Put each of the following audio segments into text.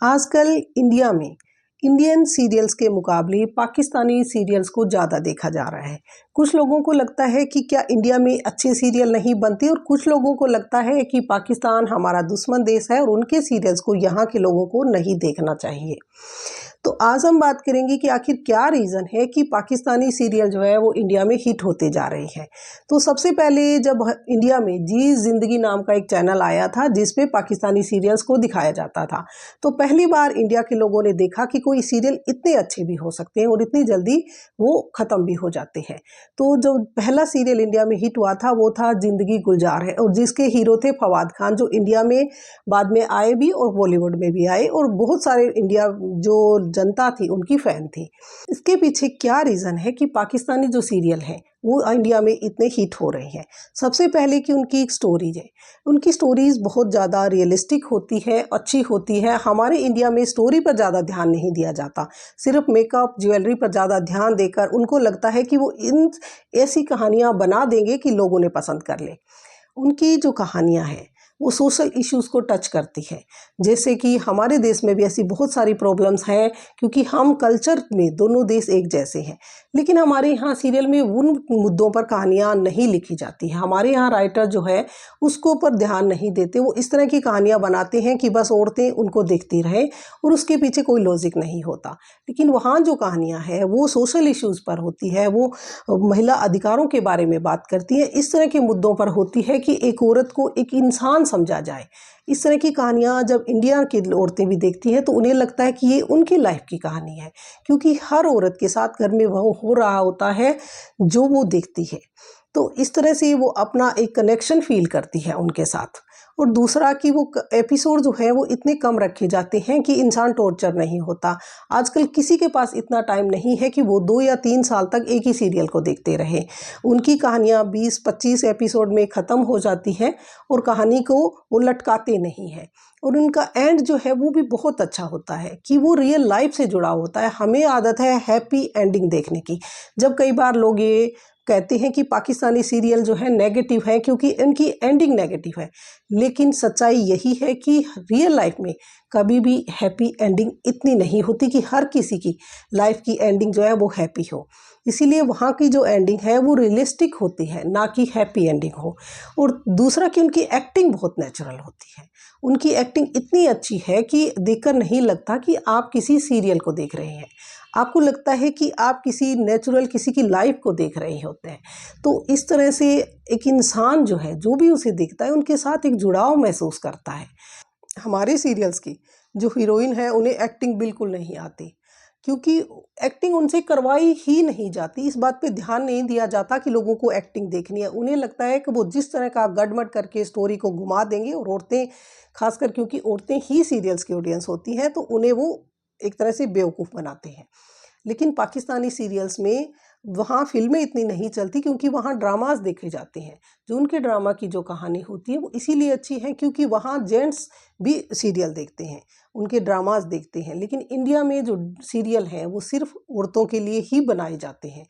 आजकल इंडिया में Indian serials के मुकाबले पाकिस्तानी सीरियल्स को ज़्यादा देखा जा रहा है। कुछ लोगों को लगता है कि क्या इंडिया में अच्छे सीरियल नहीं बनते, और कुछ लोगों को लगता है कि पाकिस्तान हमारा दुश्मन देश है और उनके सीरियल्स को यहाँ के लोगों को नहीं देखना चाहिए। तो आज हम बात करेंगे कि आखिर क्या रीज़न है कि पाकिस्तानी सीरियल जो है वो इंडिया में हिट होते जा रहे हैं। तो सबसे पहले जब इंडिया में जी ज़िंदगी नाम का एक चैनल आया था जिस पे पाकिस्तानी सीरियल्स को दिखाया जाता था, तो पहली बार इंडिया के लोगों ने देखा कि कोई सीरियल इतने अच्छे भी हो सकते हैं और इतनी जल्दी वो ख़त्म भी हो जाते हैं। तो जो पहला सीरियल इंडिया में हिट हुआ था वो था ज़िंदगी गुलजार है, और जिसके हीरो थे फवाद खान, जो इंडिया में बाद में आए भी और बॉलीवुड में भी आए, और बहुत सारे इंडिया जो जनता थी उनकी फ़ैन थी। इसके पीछे क्या रीज़न है कि पाकिस्तानी जो सीरियल हैं वो इंडिया में इतने हिट हो रहे हैं। सबसे पहले कि उनकी एक स्टोरीज है, उनकी स्टोरीज़ बहुत ज़्यादा रियलिस्टिक होती है, अच्छी होती है। हमारे इंडिया में स्टोरी पर ज़्यादा ध्यान नहीं दिया जाता, सिर्फ मेकअप ज्वेलरी पर ज़्यादा ध्यान देकर उनको लगता है कि वो इन ऐसी कहानियाँ बना देंगे कि लोगों ने पसंद कर ले। उनकी जो कहानियाँ हैं वो सोशल इश्यूज़ को टच करती है, जैसे कि हमारे देश में भी ऐसी बहुत सारी प्रॉब्लम्स हैं, क्योंकि हम कल्चर में दोनों देश एक जैसे हैं, लेकिन हमारे यहाँ सीरियल में उन मुद्दों पर कहानियाँ नहीं लिखी जाती हैं। हमारे यहाँ राइटर जो है उसको पर ध्यान नहीं देते, वो इस तरह की कहानियाँ बनाते हैं कि बस औरतें उनको देखती रहें और उसके पीछे कोई लॉजिक नहीं होता। लेकिन वहाँ जो कहानियाँ हैं वो सोशल इश्यूज़ पर होती है, वो महिला अधिकारों के बारे में बात करती है, इस तरह के मुद्दों पर होती है कि एक औरत को एक इंसान समझा जाए। इस तरह की कहानियाँ जब इंडिया की औरतें भी देखती हैं तो उन्हें लगता है कि ये उनकी लाइफ की कहानी है, क्योंकि हर औरत के साथ घर में वो हो रहा होता है जो वो देखती है। तो इस तरह से वो अपना एक कनेक्शन फील करती है उनके साथ। और दूसरा कि वो एपिसोड जो है वो इतने कम रखे जाते हैं कि इंसान टॉर्चर नहीं होता। आजकल किसी के पास इतना टाइम नहीं है कि वो 2 या 3 साल तक एक ही सीरियल को देखते रहे। उनकी कहानियाँ 20-25 एपिसोड में ख़त्म हो जाती हैं और कहानी को वो लटकाते नहीं हैं। और उनका एंड जो है वो भी बहुत अच्छा होता है कि वो रियल लाइफ से जुड़ा होता है। हमें आदत है हैप्पी एंडिंग देखने की। जब कई बार लोग ये कहते हैं कि पाकिस्तानी सीरियल जो है नेगेटिव है क्योंकि इनकी एंडिंग नेगेटिव है, लेकिन सच्चाई यही है कि रियल लाइफ में कभी भी हैप्पी एंडिंग इतनी नहीं होती कि हर किसी की लाइफ की एंडिंग जो है वो हैप्पी हो। इसीलिए वहाँ की जो एंडिंग है वो रियलिस्टिक होती है, ना कि हैप्पी एंडिंग हो। और दूसरा कि उनकी एक्टिंग बहुत नेचुरल होती है। उनकी एक्टिंग इतनी अच्छी है कि देखकर नहीं लगता कि आप किसी सीरियल को देख रहे हैं, आपको लगता है कि आप किसी नेचुरल किसी की लाइफ को देख रहे होते हैं। तो इस तरह से एक इंसान जो है जो भी उसे देखता है उनके साथ एक जुड़ाव महसूस करता है। हमारे सीरियल्स की जो हीरोइन है उन्हें एक्टिंग बिल्कुल नहीं आती, क्योंकि एक्टिंग उनसे करवाई ही नहीं जाती। इस बात पे ध्यान नहीं दिया जाता कि लोगों को एक्टिंग देखनी है। उन्हें लगता है कि वो जिस तरह का गड़मड़ करके स्टोरी को घुमा देंगे, और औरतें खासकर, क्योंकि औरतें ही सीरियल्स की ऑडियंस होती हैं, तो उन्हें वो एक तरह से बेवकूफ़ बनाते हैं। लेकिन पाकिस्तानी सीरियल्स में वहाँ फ़िल्में इतनी नहीं चलती, क्योंकि वहाँ ड्रामास देखे जाते हैं। जो उनके ड्रामा की जो कहानी होती है वो इसीलिए अच्छी है क्योंकि वहाँ जेंट्स भी सीरियल देखते हैं, उनके ड्रामास देखते हैं। लेकिन इंडिया में जो सीरियल हैं वो सिर्फ औरतों के लिए ही बनाए जाते हैं।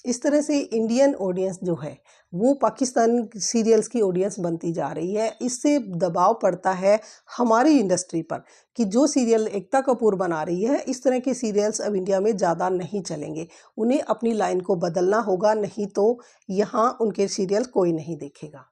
इस तरह से इंडियन ऑडियंस जो है वो पाकिस्तान सीरियल्स की ऑडियंस बनती जा रही है। इससे दबाव पड़ता है हमारी इंडस्ट्री पर कि जो सीरियल एकता कपूर बना रही है, इस तरह के सीरियल्स अब इंडिया में ज़्यादा नहीं चलेंगे। उन्हें अपनी लाइन को बदलना होगा, नहीं तो यहाँ उनके सीरियल कोई नहीं देखेगा।